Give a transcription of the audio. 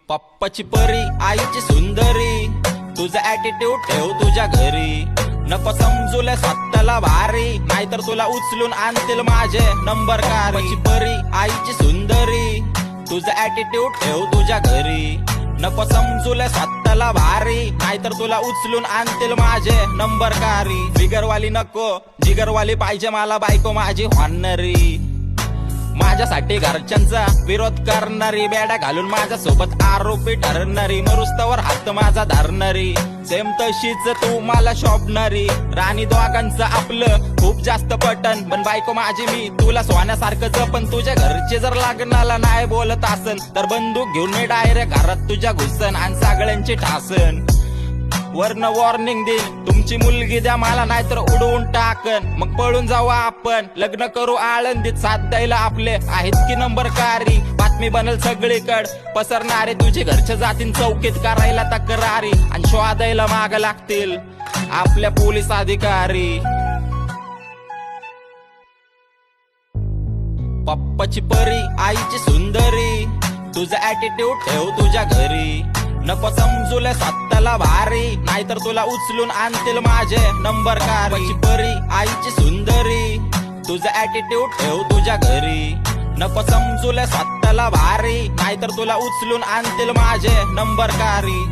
पप्पाची परी आईची सुंदरी, तुझा ऍटिट्यूड ठेव तुझ्या घरी. नको समजूले स्वतःला भारी, नाहीतर तुला उचलून आणतील माझे नंबर कारी. पप्पाची परी आईची सुंदरी, तुझा ऍटिट्यूड ठेव तुझ्या घरी. नको समजूले स्वतःला भारी, नाहीतर तुला उचलून आणतील माझे नंबर कारी. जिगरवाली नको, जिगरवाली पाहिजे मला बायको माझी हॉनरी. माझ्यासाठी घरच्यांचा विरोध करणारी, बेड्या घालून माझ्या सोबत आरोपी ठरणारी. मरुस्तवर हात माझा धरणारी, सेम तशीच तू मला शोभणारी. राणी दोघांचं आपलं खूप जास्त पटन, पण बायको माझी मी तुला सोन्यासारखं जपन. तुझ्या घरचे जर लग्नाला नाही बोलत असन, तर बंदूक घेऊन मी डायरेक्ट घरात तुझ्या घुसन आणि सगळ्यांची ठासन. वर्ण वॉर्निंग देईन, तुमची मुलगी द्या मला, नाहीतर उडवून टाकन. मग पळून जाऊ आपण, लग्न करू आळंदीत. साथ द्यायला आपले आहेत की नंबर कारी. बातमी बनल सगळीकड पसरणारे, तुझे घरच्या जातीन चौकीत करायला तक्रारी. आणि शोधायला माग लागतील आपल्या पोलीस अधिकारी. पप्पाची परी आईची सुंदरी, तुझा ऍटिट्यूड ठेव तुझ्या घरी. नको समजूले स्वतःला भारी, नाहीतर तुला उचलून आणतील माझे नंबर कारी. पप्पाची परी आईची सुंदरी, तुझा ऍटिट्यूड ठेव तुझ्या घरी. नको समजूले स्वतःला भारी, नाहीतर तुला उचलून आणतील माझे नंबर कारी.